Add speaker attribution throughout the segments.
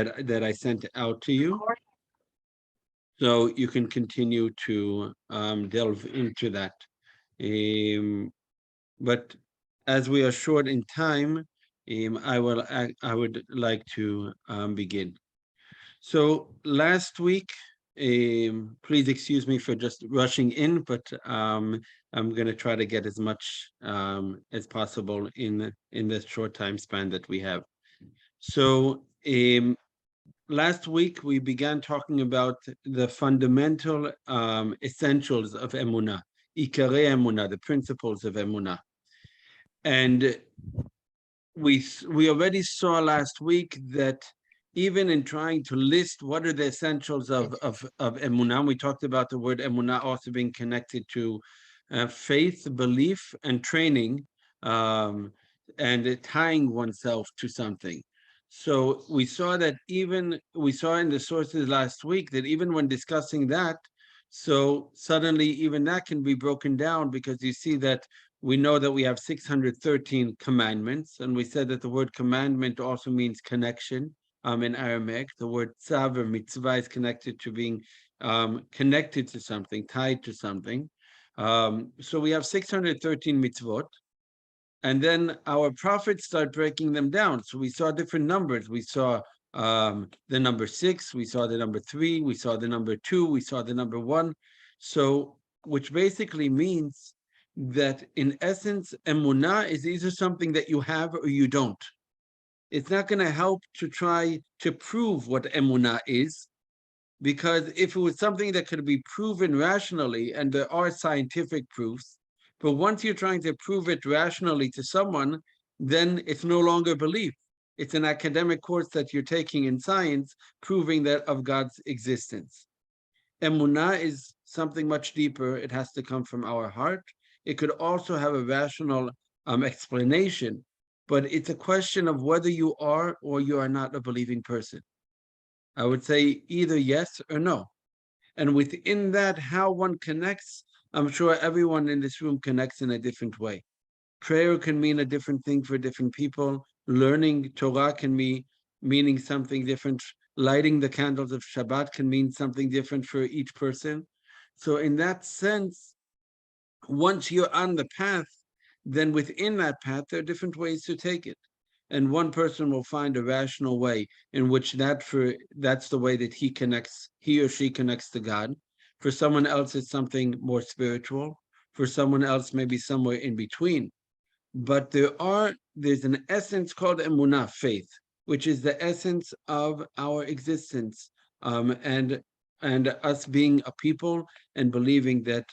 Speaker 1: that I sent out to you. So you can continue to delve into that. But as we are short in time, I would like to begin. So last week, please excuse me for just rushing in, but I'm going to try to get as much as possible in this short time span that we have. So last week we began talking about the fundamental essentials of Emunah, Ikarei Emunah, the principles of Emunah. And we already saw last week that even in trying to list what are the essentials of Emunah, we talked about the word Emunah also being connected to faith, belief, and training, and tying oneself to something. So we saw that in the sources last week that even when discussing that, so suddenly even that can be broken down, because you see that we know that we have 613 commandments, and we said that the word commandment also means connection. In Aramaic, the word tzav or mitzvah is connected to being connected to something, tied to something. So we have 613 mitzvot, and then our prophets start breaking them down. So we saw different numbers. We saw the number 6, we saw the number 3, we saw the number 2, we saw the number 1. So, which basically means that in essence, emunah is either something that you have or you don't. It's not going to help to try to prove what emunah is, because if it was something that could be proven rationally, and there are scientific proofs, but once you're trying to prove it rationally to someone, then it's no longer belief. It's an academic course that you're taking in science, proving that of God's existence. Emunah is something much deeper. It has to come from our heart. It could also have a rational explanation, but it's a question of whether you are or you are not a believing person. I would say either yes or no. And within that, how one connects, I'm sure everyone in this room connects in a different way. Prayer can mean a different thing for different people. Learning Torah can be meaning something different. Lighting the candles of Shabbat can mean something different for each person. So in that sense, once you're on the path, then within that path, there are different ways to take it. And one person will find a rational way in which that's the way that he or she connects to God. For someone else, it's something more spiritual. For someone else, maybe somewhere in between. But there's an essence called emunah, faith, which is the essence of our existence, and us being a people and believing that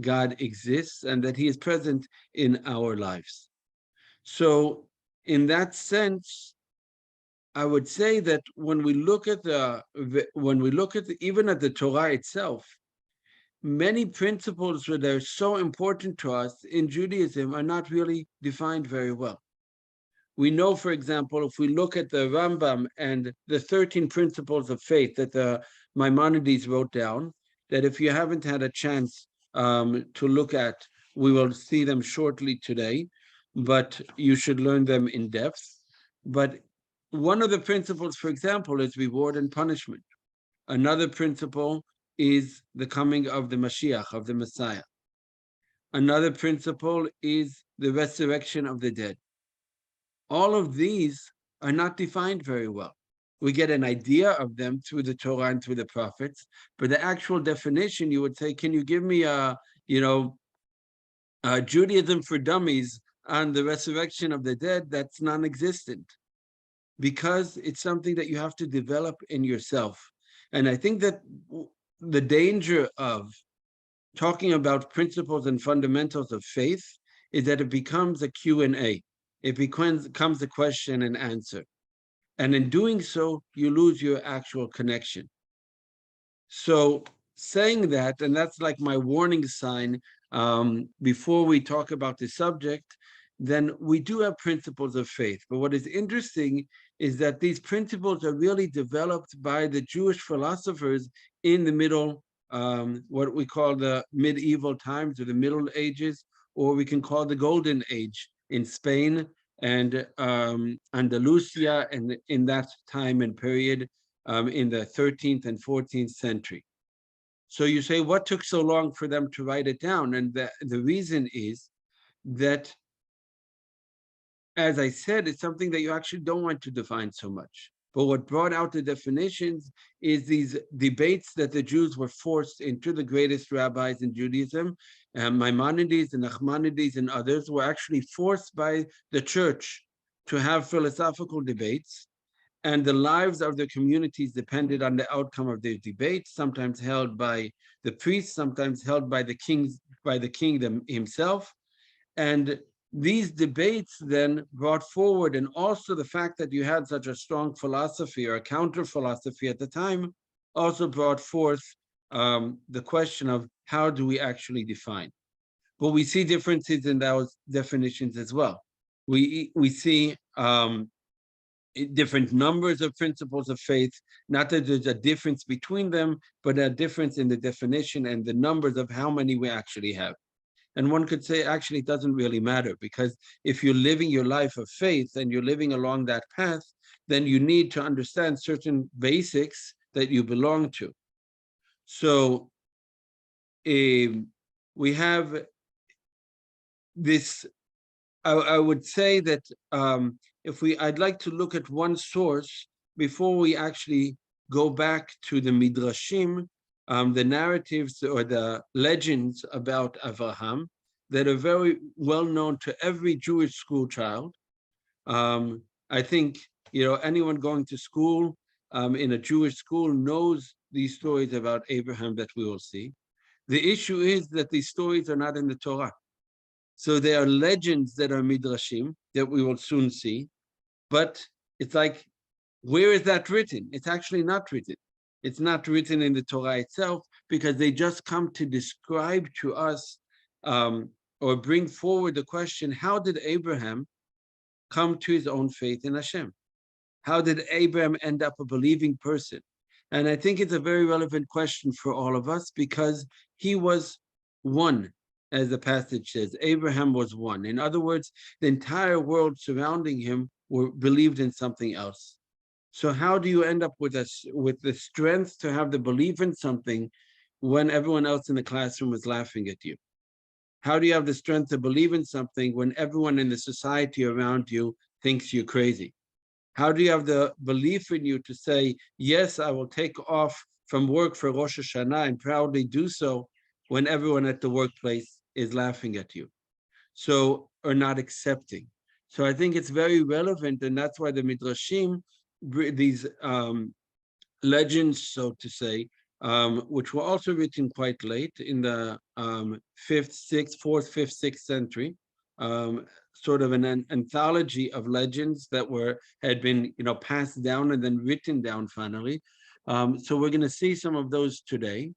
Speaker 1: God exists and that He is present in our lives. So, in that sense, I would say that when we look at even at the Torah itself, many principles that are so important to us in Judaism are not really defined very well. We know, for example, if we look at the Rambam and the 13 principles of faith that the Maimonides wrote down, that if you haven't had a chance to look at, we will see them shortly today, but you should learn them in depth. But one of the principles, for example, is reward and punishment. Another principle is the coming of the Mashiach, of the Messiah. Another principle is the resurrection of the dead. All of these are not defined very well. We get an idea of them through the Torah and through the prophets, but the actual definition, you would say, can you give me Judaism for dummies on the resurrection of the dead? That's non-existent, because it's something that you have to develop in yourself. And I think that the danger of talking about principles and fundamentals of faith is that it becomes a Q&A. It becomes a question and answer. And in doing so, you lose your actual connection. So saying that, and that's like my warning sign before we talk about the subject, then we do have principles of faith. But what is interesting is that these principles are really developed by the Jewish philosophers in the middle, what we call the medieval times or the Middle Ages, or we can call the Golden Age in Spain, and Andalusia, and in that time and period in the 13th and 14th century. So you say, what took so long for them to write it down? And the reason is that, as I said, it's something that you actually don't want to define so much. But what brought out the definitions is these debates that the Jews were forced into. The greatest rabbis in Judaism, Maimonides and Nachmanides and others, were actually forced by the church to have philosophical debates. And the lives of the communities depended on the outcome of their debates, sometimes held by the priests, sometimes held by the kings, by the king himself. And these debates then brought forward, and also the fact that you had such a strong philosophy or a counter philosophy at the time, also brought forth the question of how do we actually define. But we see differences in those definitions as well. We see different numbers of principles of faith, not that there's a difference between them, but a difference in the definition and the numbers of how many we actually have. And one could say, actually, it doesn't really matter, because if you're living your life of faith and you're living along that path, then you need to understand certain basics that you belong to. So we have this, I would say that I'd like to look at one source before we actually go back to the Midrashim, the narratives or the legends about Avraham that are very well known to every Jewish school child. I think, anyone going to school in a Jewish school knows these stories about Abraham that we will see. The issue is that these stories are not in the Torah. So they are legends that are midrashim that we will soon see. But it's like, where is that written? It's actually not written. It's not written in the Torah itself, because they just come to describe to us or bring forward the question, how did Abraham come to his own faith in Hashem? How did Abraham end up a believing person? And I think it's a very relevant question for all of us, because he was one, as the passage says. Abraham was one. In other words, the entire world surrounding him believed in something else. So how do you end up with the strength to have the belief in something when everyone else in the classroom is laughing at you? How do you have the strength to believe in something when everyone in the society around you thinks you're crazy? How do you have the belief in you to say, yes, I will take off from work for Rosh Hashanah and proudly do so when everyone at the workplace is laughing at you? So, or not accepting. So I think it's very relevant, and that's why the Midrashim, these legends, so to say, which were also written quite late in the 4th, 5th, 6th century, sort of an anthology of legends that had been passed down and then written down finally. So we're going to see some of those today.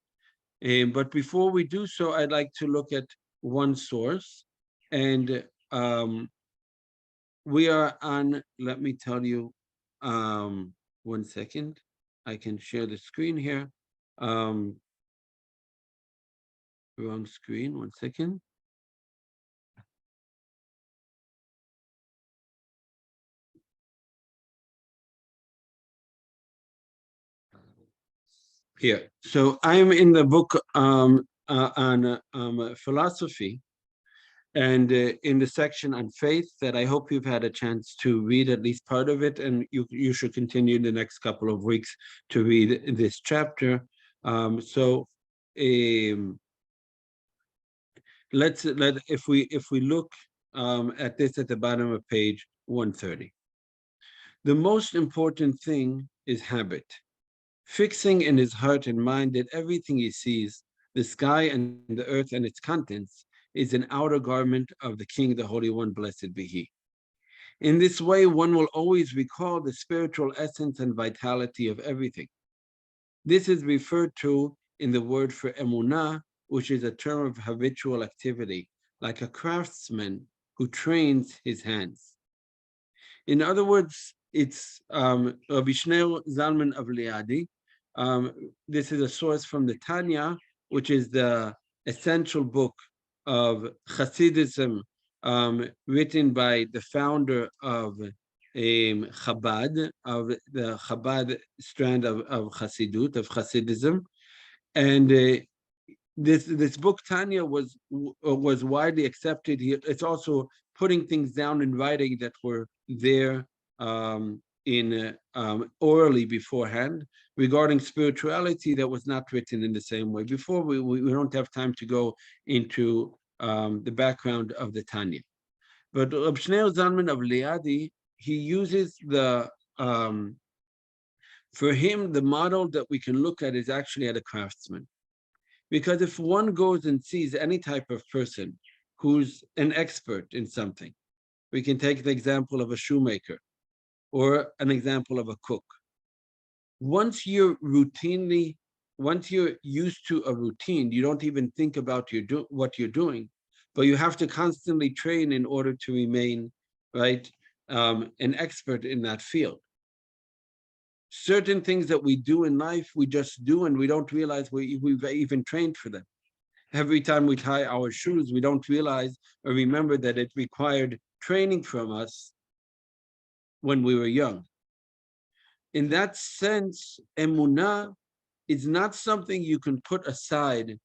Speaker 1: But before we do so, I'd like to look at one source, and we are on, let me tell you, 1 second. I can share the screen here. Wrong screen, 1 second. Here. So I'm in the book on philosophy, and in the section on faith, that I hope you've had a chance to read at least part of it, and you should continue the next couple of weeks to read this chapter. If we look at this at the bottom of page 130, the most important thing is habit. Fixing in his heart and mind that everything he sees, the sky and the earth and its contents, is an outer garment of the King, the Holy One, blessed be he. In this way, one will always recall the spiritual essence and vitality of everything. This is referred to in the word for emunah, which is a term of habitual activity, like a craftsman who trains his hands. In other words, it's Rabbi Shneur Zalman of Liadi. This is a source from the Tanya, which is the essential book of Hasidism written by the founder of Chabad, of the Chabad strand of Hasidut, of Hasidism. And this book Tanya was widely accepted. It's also putting things down in writing that were there in orally beforehand regarding spirituality that was not written in the same way. Before we don't have time to go into the background of the Tanya, but Reb Shneur Zalman of Liadi, he uses for him the model that we can look at is actually at a craftsman. Because if one goes and sees any type of person who's an expert in something, we can take the example of a shoemaker or an example of a cook. Once you're used to a routine, you don't even think about what you're doing, but you have to constantly train in order to remain, right, an expert in that field. Certain things that we do in life, we just do, and we don't realize we've even trained for them. Every time we tie our shoes, we don't realize or remember that it required training from us when we were young. In that sense, Emunah is not something you can put aside.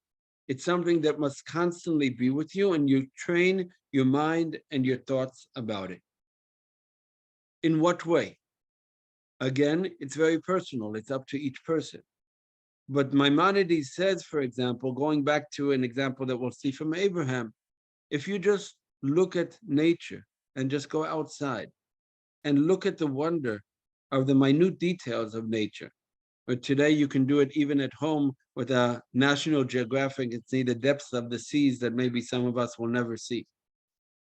Speaker 1: It's something that must constantly be with you, and you train your mind and your thoughts about it. In what way? Again, it's very personal. It's up to each person. But Maimonides says, for example, going back to an example that we'll see from Abraham, if you just look at nature and just go outside and look at the wonder of the minute details of nature, but today you can do it even at home with a National Geographic and see the depths of the seas that maybe some of us will never see.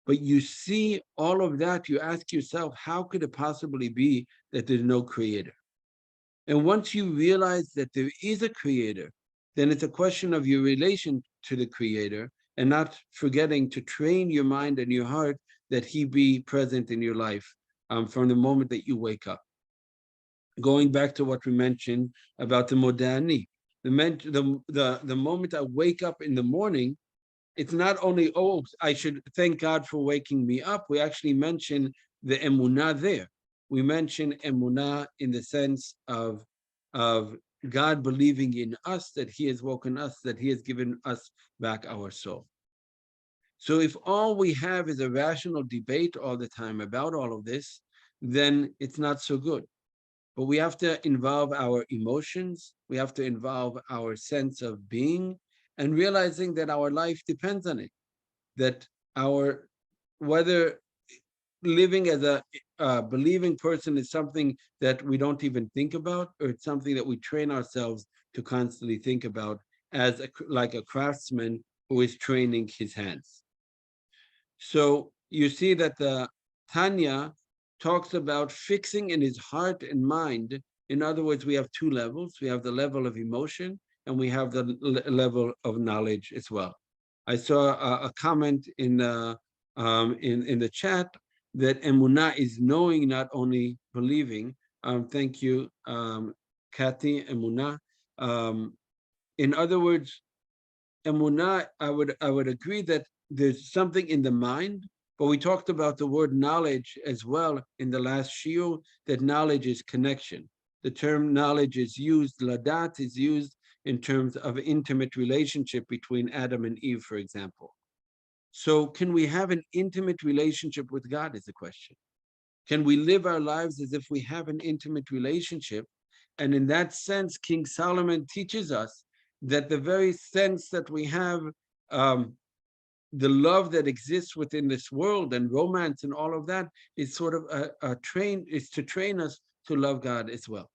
Speaker 1: But you see all of that, you ask yourself, how could it possibly be that there's no creator? And once you realize that there is a creator, then it's a question of your relation to the creator and not forgetting to train your mind and your heart that he be present in your life from the moment that you wake up. Going back to what we mentioned about the modani, the moment I wake up in the morning, it's not only, oh, I should thank God for waking me up. We actually mention the emunah there. We mention emunah in the sense of God believing in us, that he has woken us, that he has given us back our soul. So if all we have is a rational debate all the time about all of this, then it's not so good. But we have to involve our emotions. We have to involve our sense of being and realizing that our life depends on it, that whether living as a believing person is something that we don't even think about, or it's something that we train ourselves to constantly think about as like a craftsman who is training his hands. So you see that the Tanya talks about fixing in his heart and mind. In other words, we have two levels. We have the level of emotion and we have the level of knowledge as well. I saw a comment in the chat that emunah is knowing, not only believing. Thank you, Kathy. Emunah. In other words, emunah, I would agree that there's something in the mind, but we talked about the word knowledge as well in the last shiur, that knowledge is connection. The term knowledge is used, ladat is used in terms of intimate relationship between Adam and Eve, for example. So can we have an intimate relationship with God is the question. Can we live our lives as if we have an intimate relationship? And in that sense, King Solomon teaches us that the very sense that we have, the love that exists within this world and romance and all of that is sort of is to train us to love God as well.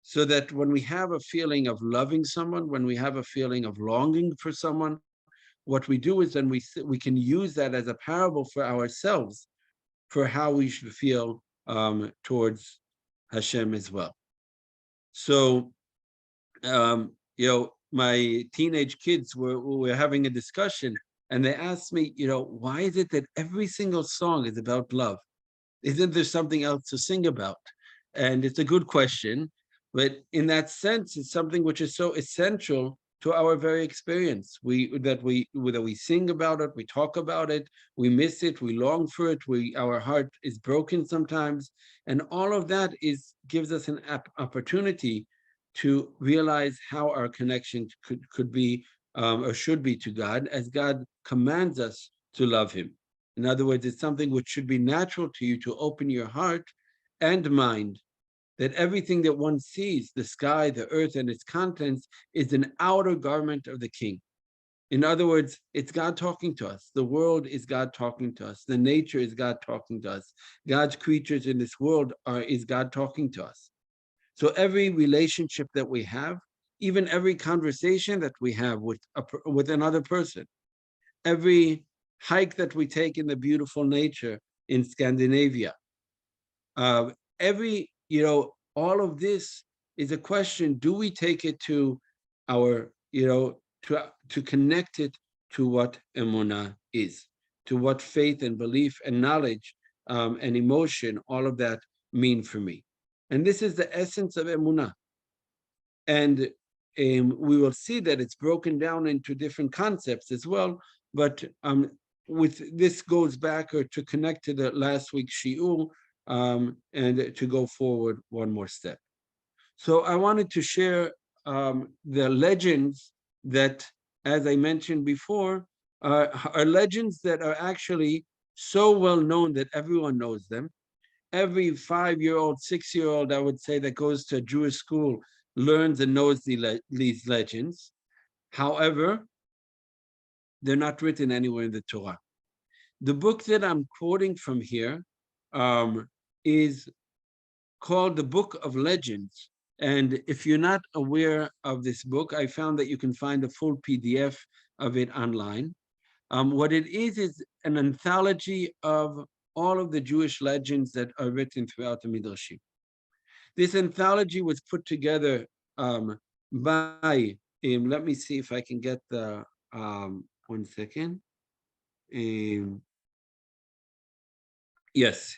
Speaker 1: So that when we have a feeling of loving someone, when we have a feeling of longing for someone, what we do is then we can use that as a parable for ourselves for how we should feel towards Hashem as well. So, my teenage kids were having a discussion, and they asked me, why is it that every single song is about love? Isn't there something else to sing about? And it's a good question, but in that sense, it's something which is so essential to our very experience. We sing about it, we talk about it, we miss it, we long for it, our heart is broken sometimes, and all of that gives us an opportunity to realize how our connection could be or should be to God, as God commands us to love Him. In other words, it's something which should be natural to you to open your heart and mind, that everything that one sees, the sky, the earth, and its contents, is an outer garment of the King. In other words, it's God talking to us. The world is God talking to us. The nature is God talking to us. God's creatures in this world is God talking to us. So every relationship that we have, even every conversation that we have with another person, every hike that we take in the beautiful nature in Scandinavia, all of this is a question: do we take it to our, to connect it to what Emunah is, to what faith and belief and knowledge and emotion, all of that mean for me? And this is the essence of Emunah. And we will see that it's broken down into different concepts as well. But with this goes back, or to connect to the last week's shiur, and to go forward one more step. So I wanted to share the legends that, as I mentioned before, are legends that are actually so well known that everyone knows them. Every 5-year-old, 6-year-old, I would say, that goes to a Jewish school learns and knows these legends. However, they're not written anywhere in the Torah. The book that I'm quoting from here is called the Book of Legends. And if you're not aware of this book, I found that you can find a full PDF of it online. What it is an anthology of all of the Jewish legends that are written throughout the Midrashim. This anthology was put together by, let me see if I can get the, 1 second. Yes.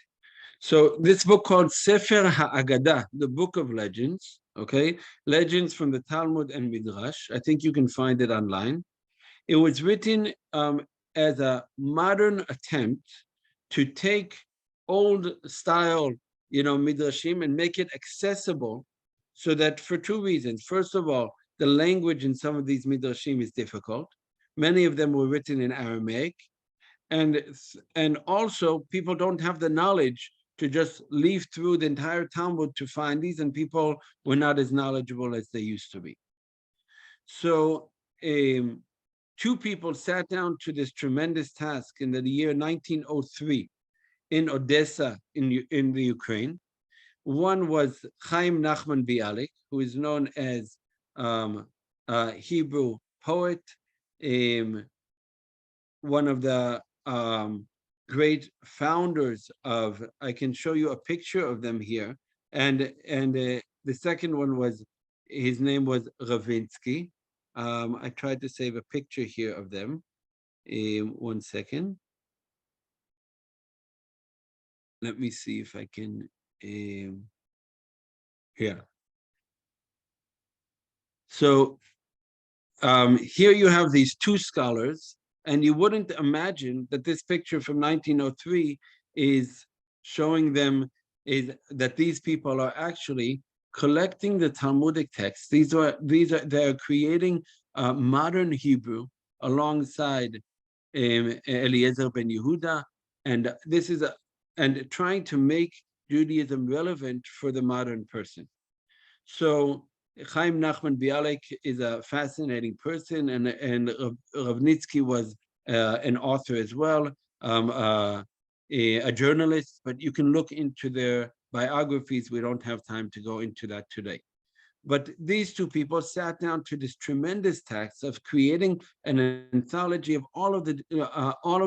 Speaker 1: So this book called Sefer HaAgadah, the Book of Legends, okay? Legends from the Talmud and Midrash. I think you can find it online. It was written as a modern attempt to take old style, Midrashim, and make it accessible, so that, for two reasons. First of all, the language in some of these Midrashim is difficult. Many of them were written in Aramaic. And also, people don't have the knowledge to just leaf through the entire Talmud to find these, and people were not as knowledgeable as they used to be. So two people sat down to this tremendous task in the year 1903 in Odessa, in the Ukraine. One was Chaim Nachman Bialik, who is known as a Hebrew poet, one of the great founders of, I can show you a picture of them here. And the second one was, his name was Ravinsky. I tried to save a picture here of them. 1 second. Let me see if I can, here. So here you have these two scholars, and you wouldn't imagine that this picture from 1903 is showing them that these people are actually collecting the Talmudic texts. They are creating modern Hebrew alongside Eliezer ben Yehuda, and and trying to make Judaism relevant for the modern person. So Chaim Nachman Bialik is a fascinating person, and Ravnitsky was an author as well, a journalist, but you can look into their biographies. We don't have time to go into that today. But these two people sat down to this tremendous task of creating an anthology of all of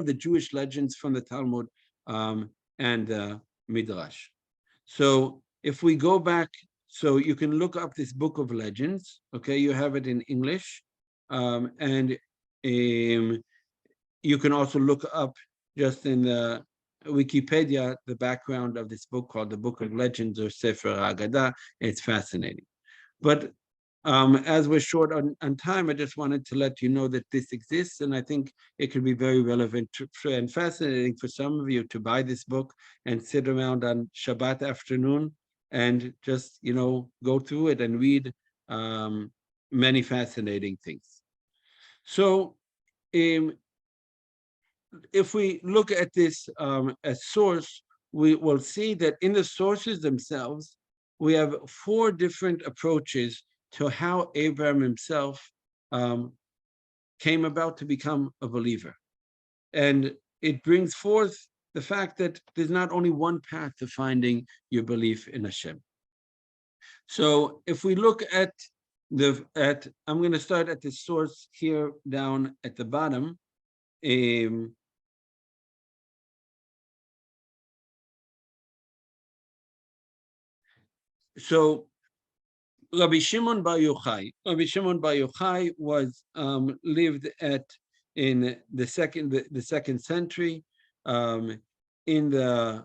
Speaker 1: the Jewish legends from the Talmud and Midrash. So if we go back, so you can look up this Book of Legends, okay? You have it in English, and you can also look up just in the Wikipedia the background of this book called the Book of Legends, or Sefer HaAgadah. It's fascinating. But As we're short on time, I just wanted to let you know that this exists, and I think it could be very relevant and fascinating for some of you to buy this book and sit around on Shabbat afternoon and just, go through it and read many fascinating things. So, if we look at this as source, we will see that in the sources themselves, we have 4 different approaches to how Abraham himself came about to become a believer. And it brings forth the fact that there's not only one path to finding your belief in Hashem. So if we look at I'm going to start at the source here down at the bottom. So Rabbi Shimon Bar Yochai was lived in the second century, in the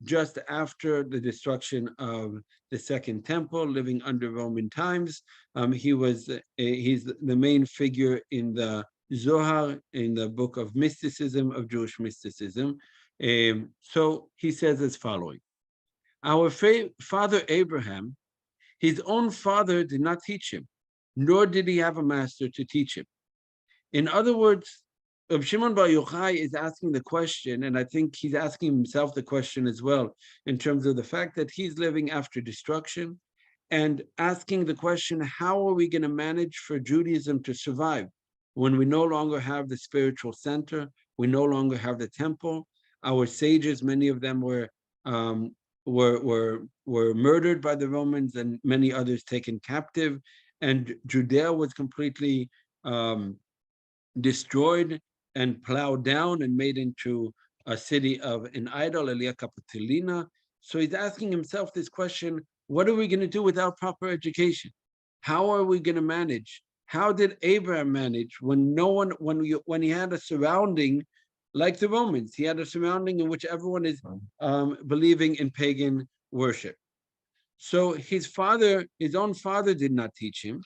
Speaker 1: just after the destruction of the Second Temple, living under Roman times. He's the main figure in the Zohar, in the book of mysticism, of Jewish mysticism. So he says as following: our father Abraham, his own father did not teach him, nor did he have a master to teach him. In other words, Rav Shimon Bar Yochai is asking the question, and I think he's asking himself the question as well, in terms of the fact that he's living after destruction, and asking the question, how are we going to manage for Judaism to survive when we no longer have the spiritual center, we no longer have the temple? Our sages, many of them were murdered by the Romans, and many others taken captive, and Judea was completely destroyed and plowed down and made into a city of an idol, Elia Capitolina. So he's asking himself this question: what are we going to do without proper education? How are we going to manage? How did Abraham manage when no one, when he had a surrounding like the Romans? He had a surrounding in which everyone is believing in pagan worship. So his own father did not teach him,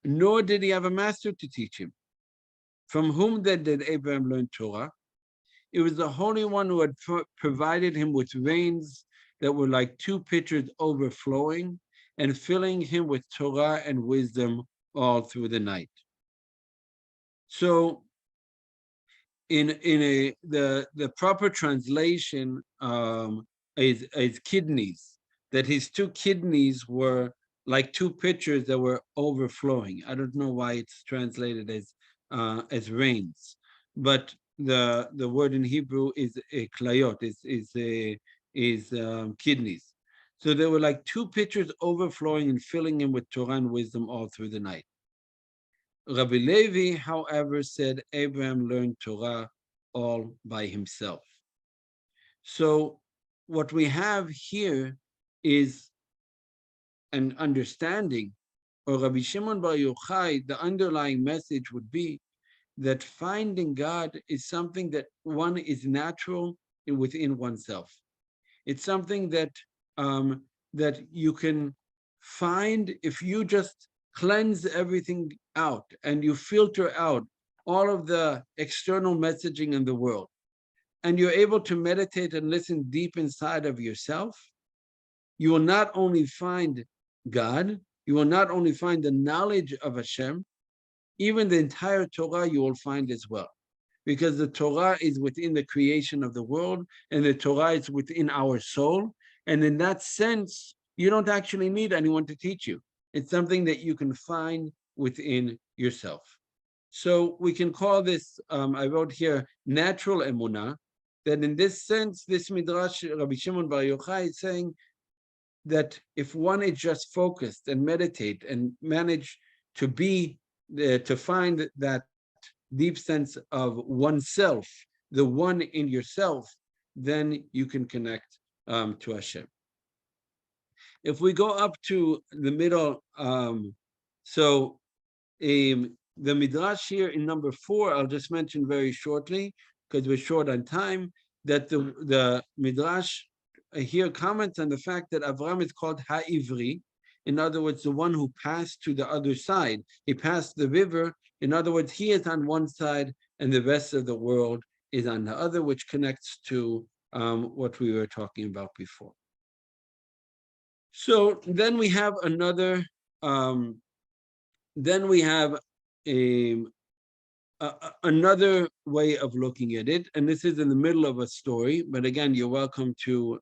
Speaker 1: nor did he have a master to teach him. From whom then did Abraham learn Torah? It was the Holy One who had provided him with rains that were like 2 pitchers overflowing and filling him with Torah and wisdom all through the night. So the proper translation is kidneys, that his 2 kidneys were like 2 pitchers that were overflowing. I don't know why it's translated as rains, but the word in Hebrew is klayot, is kidneys. So there were like 2 pitchers overflowing and filling him with Torah and wisdom all through the night. Rabbi Levi, however, said Abraham learned Torah all by himself. So what we have here is an understanding, or Rabbi Shimon Bar Yochai, the underlying message would be that finding God is something that one is natural within oneself. It's something that that you can find if you just cleanse everything out and you filter out all of the external messaging in the world, and you're able to meditate and listen deep inside of yourself. You will not only find God, you will not only find the knowledge of Hashem, even the entire Torah you will find as well. Because the Torah is within the creation of the world, and the Torah is within our soul. And in that sense, you don't actually need anyone to teach you. It's something that you can find within yourself. So we can call this, I wrote here, natural Emunah, that in this sense, this Midrash, Rabbi Shimon Bar Yochai is saying that if one is just focused and meditate and manage to find that deep sense of oneself, the one in yourself, then you can connect to Hashem. If we go up to the middle, the Midrash here in number 4, I'll just mention very shortly, because we're short on time, that the Midrash here comments on the fact that Avraham is called Ha'ivri, In other words, the one who passed to the other side. He passed the river. In other words, he is on one side and the rest of the world is on the other, which connects to what we were talking about before. So then we have um, a, another way of looking at it, and this is in the middle of a story. But again, you're welcome to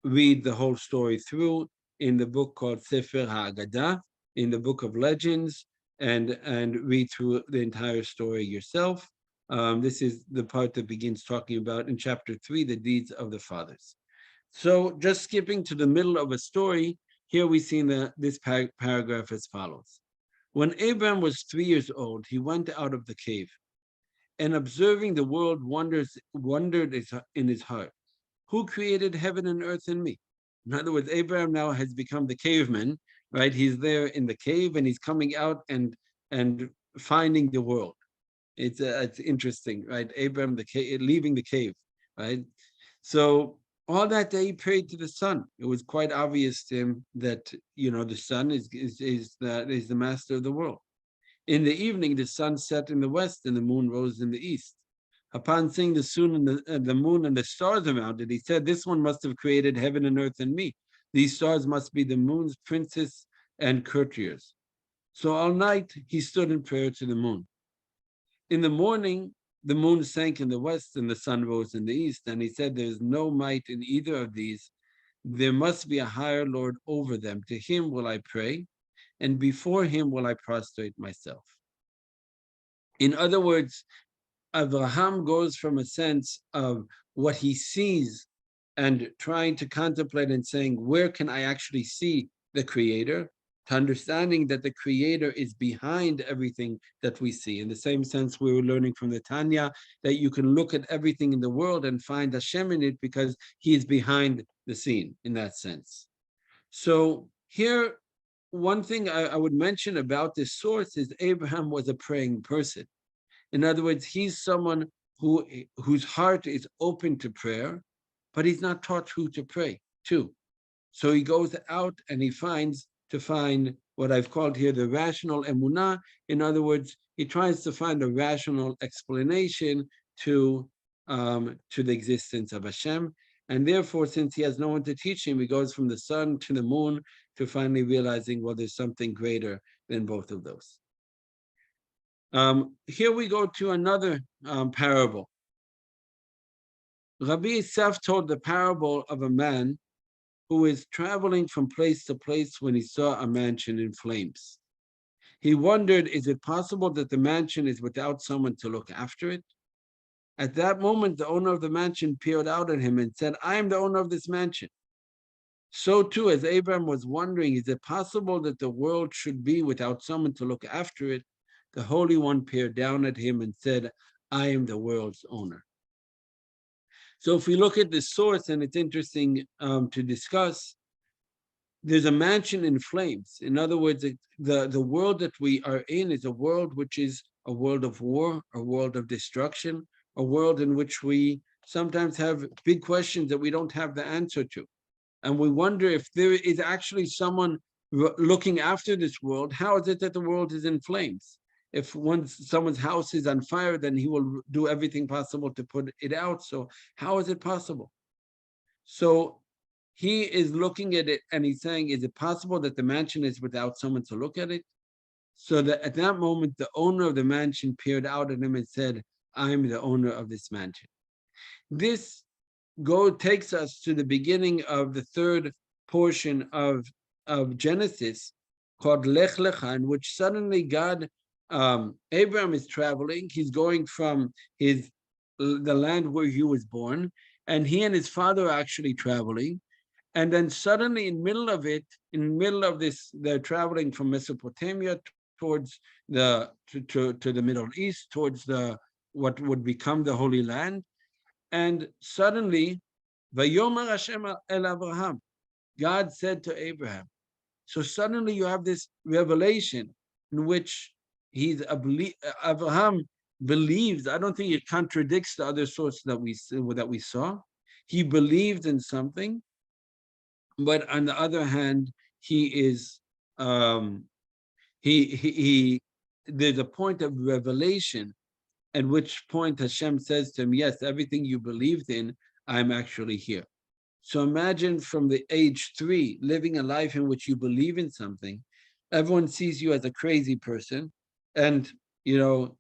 Speaker 1: read the whole story through in the book called Sefer HaAgadah, in the book of legends, and read through the entire story yourself. This is the part that begins talking about in chapter 3, the deeds of the fathers. So just skipping to the middle of a story, here we see this paragraph as follows. When Abraham was 3 years old, he went out of the cave, and observing the world wondered in his heart, who created heaven and earth and me? In other words, Abraham now has become the caveman, right? He's there in the cave and he's coming out and finding the world. It's interesting, right? Abraham leaving the cave, right? So all that day he prayed to the sun. It was quite obvious to him that the sun is the master of the world. In the evening, the sun set in the west and the moon rose in the east. Upon seeing the sun and the moon and the stars around it, he said, "This one must have created heaven and earth and me. These stars must be the moon's princes and courtiers." So all night he stood in prayer to the moon. In the morning, the moon sank in the west and the sun rose in the east. And he said, "There is no might in either of these. There must be a higher Lord over them. To him will I pray, and before him will I prostrate myself." In other words, Abraham goes from a sense of what he sees and trying to contemplate and saying, where can I actually see the Creator? To understanding that the Creator is behind everything that we see. In the same sense, we were learning from the Tanya that you can look at everything in the world and find Hashem in it because he is behind the scene in that sense. So here, one thing I would mention about this source is Abraham was a praying person. In other words, he's someone whose heart is open to prayer, but he's not taught who to pray to. So he goes out and he finds what I've called here the rational Emunah. In other words, he tries to find a rational explanation to the existence of Hashem. And therefore, since he has no one to teach him, he goes from the sun to the moon to finally realizing, well, there's something greater than both of those. Here we go to another parable. Rabbi Yosef told the parable of a man who is traveling from place to place when he saw a mansion in flames. He wondered, is it possible that the mansion is without someone to look after it? At that moment, the owner of the mansion peered out at him and said, "I am the owner of this mansion." So too, as Abraham was wondering, is it possible that the world should be without someone to look after it? The Holy One peered down at him and said, "I am the world's owner." So if we look at the source, and it's interesting to discuss, there's a mansion in flames. In other words, the world that we are in is a world which is a world of war, a world of destruction, a world in which we sometimes have big questions that we don't have the answer to. And we wonder if there is actually someone looking after this world. How is it that the world is in flames? If someone's house is on fire, then he will do everything possible to put it out. So how is it possible? So he is looking at it and he's saying, is it possible that the mansion is without someone to look at it? So that at that moment, the owner of the mansion peered out at him and said, "I'm the owner of this mansion." This takes us to the beginning of the third portion of Genesis called Lech Lecha, in which suddenly God, Abraham is traveling. He's going from the land where he was born, and he and his father are actually traveling. And then suddenly in the middle of this, they're traveling from Mesopotamia towards to the Middle East, towards what would become the Holy Land. And suddenly, Vayomer Hashem el Abraham, God said to Abraham. So suddenly you have this revelation in which Abraham believes. I don't think it contradicts the other source that we saw. He believed in something, but on the other hand, he is um, he there's a point of revelation at which point Hashem says to him, yes, everything you believed in, I'm actually here. So imagine from the age 3, living a life in which you believe in something, everyone sees you as a crazy person, and you know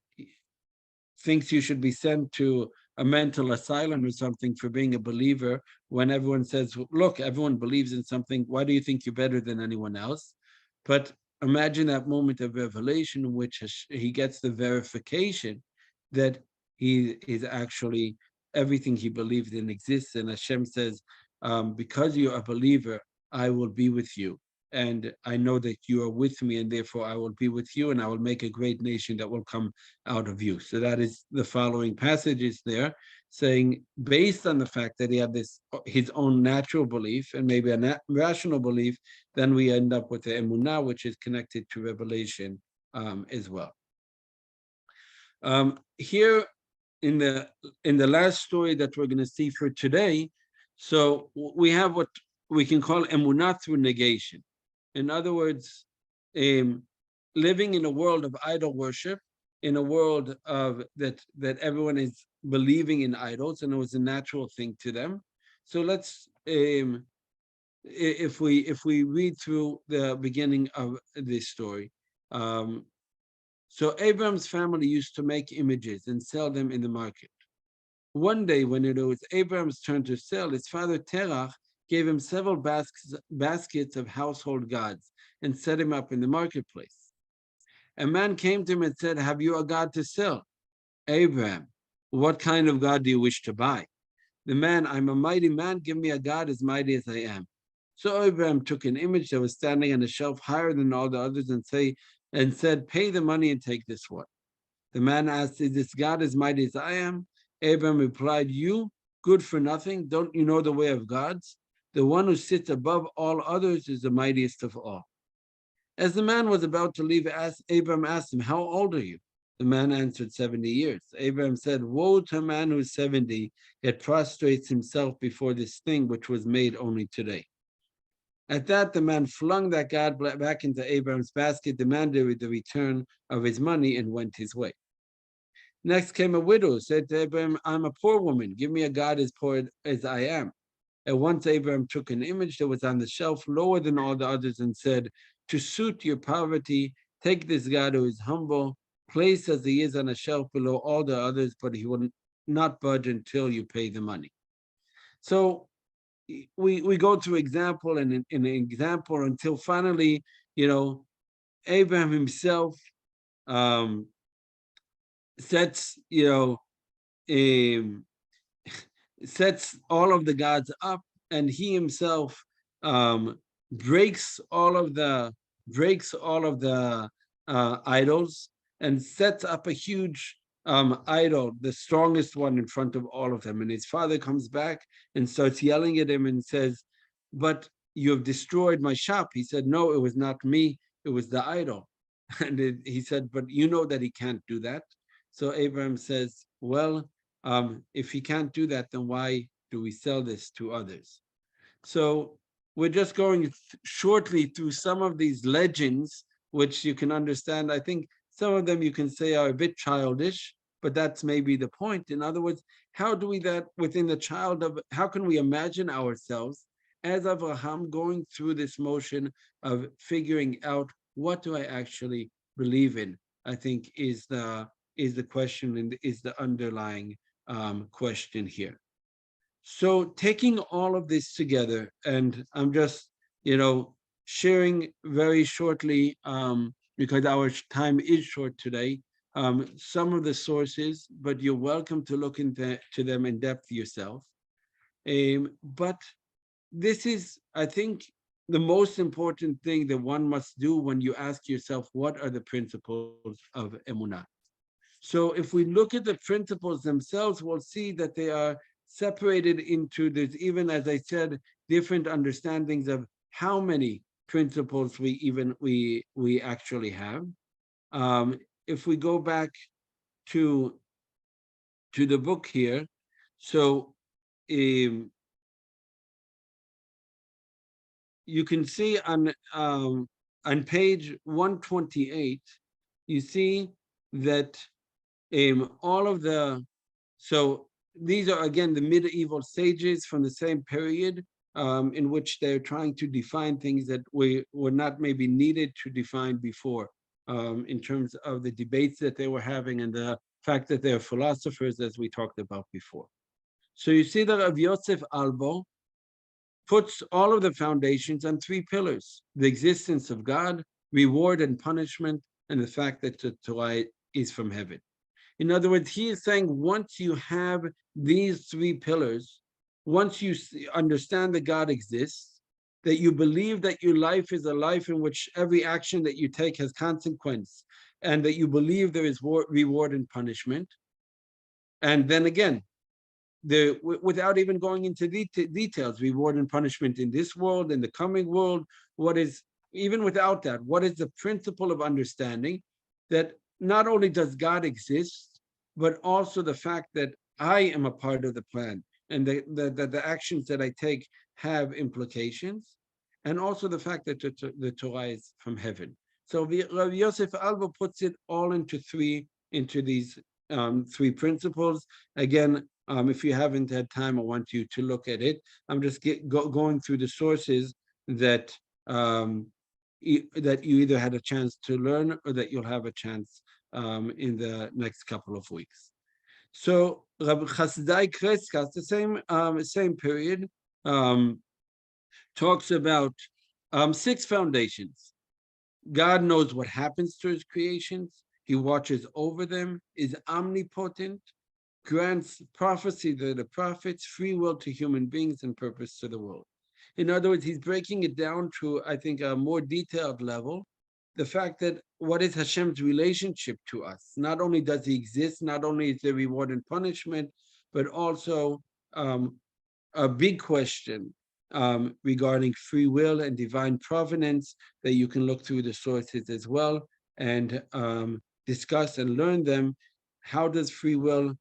Speaker 1: thinks you should be sent to a mental asylum or something for being a believer, when everyone says, look, everyone believes in something, why do you think you're better than anyone else? But imagine that moment of revelation in which he gets the verification that he is actually, everything he believed in exists, and Hashem says, because you're a believer, I will be with you, and I know that you are with me, and therefore I will be with you, and I will make a great nation that will come out of you. So that is the following passages there, saying based on the fact that he had this his own natural belief and maybe a rational belief, then we end up with the Emunah, which is connected to revelation as well. Here in the last story that we're going to see for today, so we have what we can call Emunah through negation. In other words, living in a world of idol worship, in a world of that everyone is believing in idols, and it was a natural thing to them. So let's if we read through the beginning of this story. So Abraham's family used to make images and sell them in the market. One day, when it was Abraham's turn to sell, his father Terach gave him several baskets of household gods and set him up in the marketplace. A man came to him and said, have you a god to sell? Abraham, what kind of god do you wish to buy? The man, I'm a mighty man, give me a god as mighty as I am. So Abraham took an image that was standing on a shelf higher than all the others and said, pay the money and take this one. The man asked, is this God as mighty as I am? Abraham replied, you, good for nothing, don't you know the way of gods? The one who sits above all others is the mightiest of all. As the man was about to leave, Abraham asked him, how old are you? The man answered, 70 years. Abraham said, woe to a man who is 70, yet prostrates himself before this thing which was made only today. At that, the man flung that god back into Abraham's basket, demanded the return of his money, and went his way. Next came a widow, said to Abraham, I'm a poor woman, give me a god as poor as I am. At once Abraham took an image that was on the shelf lower than all the others and said, to suit your poverty, take this god who is humble, placed as he is on a shelf below all the others, but he will not budge until you pay the money. So we go through example and an example until finally, Abraham himself sets, sets all of the gods up, and he himself breaks all of the idols and sets up a huge idol, the strongest one in front of all of them. And his father comes back and starts yelling at him and says, but you have destroyed my shop. He said, no, it was not me, it was the idol. And he said, but you know that he can't do that. So Abraham says, well, if he can't do that, then why do we sell this to others? So we're just going shortly through some of these legends, which you can understand. I think some of them you can say are a bit childish, but that's maybe the point. In other words, how do we that within the how can we imagine ourselves as Abraham going through this motion of figuring out what do I actually believe in? I think is the question and is the underlying question here. So taking all of this together, and I'm just, sharing very shortly, because our time is short today, some of the sources, but you're welcome to look into them in depth yourself. But this is, I think, the most important thing that one must do when you ask yourself, what are the principles of Emunah? So if we look at the principles themselves, we'll see that they are separated into, there's even, as I said, different understandings of how many principles we actually have. If we go back to the book here, so you can see on page 128, you see that all of the, so these are again the medieval sages from the same period, in which they're trying to define things that were not maybe needed to define before, in terms of the debates that they were having and the fact that they're philosophers, as we talked about before. So you see that Rav Yosef Albo puts all of the foundations on three pillars: the existence of God, reward and punishment, and the fact that the Torah is from heaven. In other words, he is saying once you have these three pillars, once you understand that God exists, that you believe that your life is a life in which every action that you take has consequence, and that you believe there is reward and punishment. And then again, without even going into details, reward and punishment in this world, in the coming world, what is, even without that, what is the principle of understanding that not only does God exist, but also the fact that I am a part of the plan, and the actions that I take have implications, and also the fact that the Torah is from heaven. So Rav Yosef Albo puts it all into these three principles. Again, if you haven't had time, I want you to look at it. I'm just going through the sources that that you either had a chance to learn or that you'll have a chance in the next couple of weeks. So Rabbi Chasdai Kreskas, the same period, talks about 6 foundations. God knows what happens to his creations. He watches over them, is omnipotent, grants prophecy to the prophets, free will to human beings, and purpose to the world. In other words, he's breaking it down to, I think, a more detailed level. The fact that what is Hashem's relationship to us? Not only does he exist, not only is there reward and punishment, but also a big question regarding free will and divine providence that you can look through the sources as well and discuss and learn them. How does free will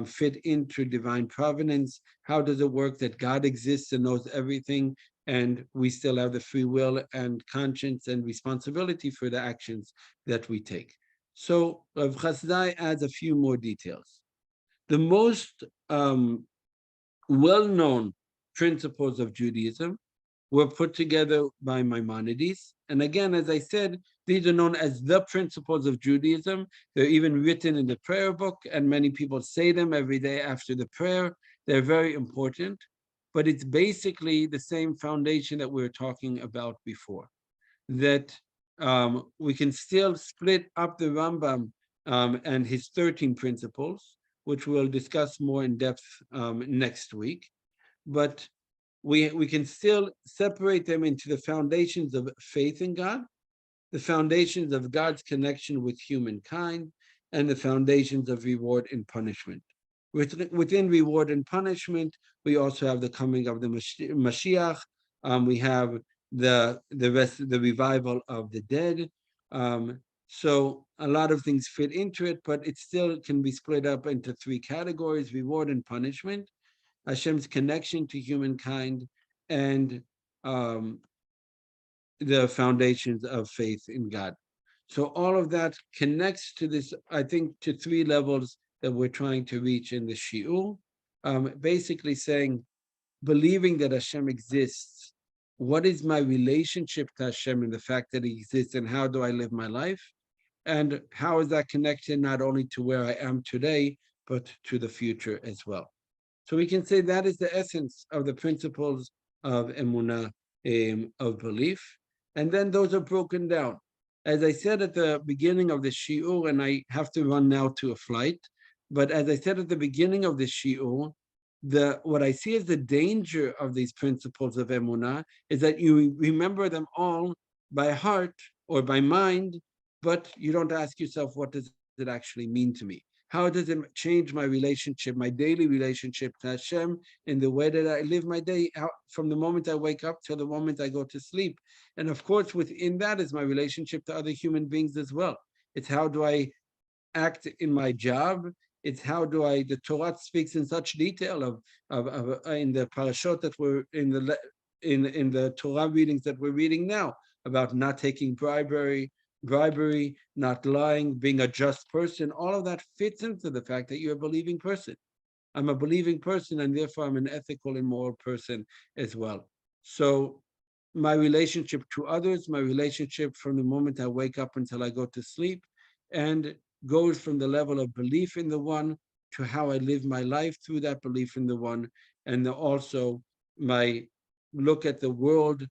Speaker 1: fit into divine providence? How does it work that God exists and knows everything, and we still have the free will and conscience and responsibility for the actions that we take? So Rav Chasdai adds a few more details. The most well-known principles of Judaism were put together by Maimonides. And again, as I said, these are known as the principles of Judaism. They're even written in the prayer book, and many people say them every day after the prayer. They're very important, but it's basically the same foundation that we were talking about before, that we can still split up the Rambam and his 13 principles, which we'll discuss more in depth next week. But we can still separate them into the foundations of faith in God, the foundations of God's connection with humankind, and the foundations of reward and punishment. Within reward and punishment, we also have the coming of the Mashiach. We have the rest of the revival of the dead. So a lot of things fit into it, but it still can be split up into 3 categories: reward and punishment, Hashem's connection to humankind, and the foundations of faith in God. So all of that connects to this, I think, to 3 levels that we're trying to reach in the Shi'ur. Basically saying, believing that Hashem exists, what is my relationship to Hashem and the fact that he exists, and how do I live my life? And how is that connected not only to where I am today, but to the future as well? So we can say that is the essence of the principles of Emunah, of belief. And then those are broken down. As I said at the beginning of the Shi'ur, and I have to run now to a flight, but as I said at the beginning of the Shi'ur, what I see as the danger of these principles of Emunah is that you remember them all by heart or by mind, but you don't ask yourself, what does it actually mean to me? How does it change my relationship, my daily relationship to Hashem, in the way that I live my day, from the moment I wake up till the moment I go to sleep? And of course, within that is my relationship to other human beings as well. It's how do I act in my job? It's how do the Torah speaks in such detail of in the parashot that were in the in the Torah readings that we're reading now about not taking bribery, not lying, being a just person. All of that fits into the fact that you're a believing person. I'm a believing person, and therefore I'm an ethical and moral person as well. So my relationship to others, my relationship from the moment I wake up until I go to sleep, and goes from the level of belief in the one to how I live my life through that belief in the one, and also my look at the world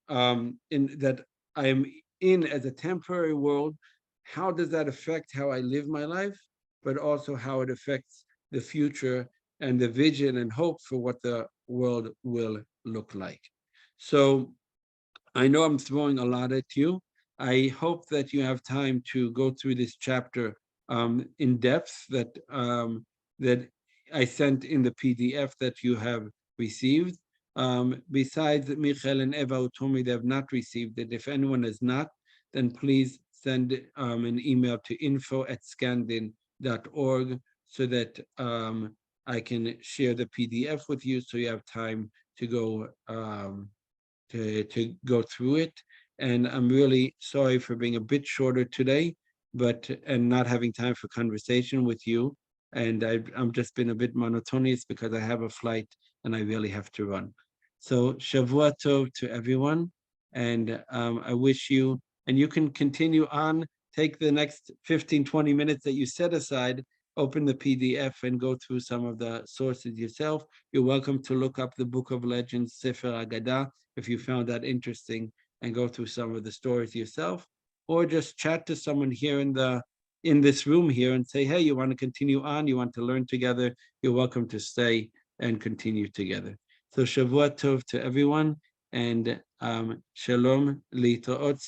Speaker 1: in that I am in as a temporary world. How does that affect how I live my life, but also how it affects the future and the vision and hope for what the world will look like. So I know I'm throwing a lot at you. I hope that you have time to go through this chapter in depth that I sent in the PDF that you have received. Besides Michael and Eva who told me they have not received it, if anyone has not, then please send an email to info@scandin.org so that I can share the PDF with you so you have time to go to go through it. And I'm really sorry for being a bit shorter today, but and not having time for conversation with you. And I'm just been a bit monotonous because I have a flight and I really have to run. So Shavua Tov to everyone, and I wish you, and you can continue on, take the next 15, 20 minutes that you set aside, open the PDF and go through some of the sources yourself. You're welcome to look up the Book of Legends, Sefer Agadah, if you found that interesting, and go through some of the stories yourself, or just chat to someone here in this room here and say, hey, you want to continue on, you want to learn together, you're welcome to stay and continue together. So Shavua Tov to everyone, and Shalom, Litoot.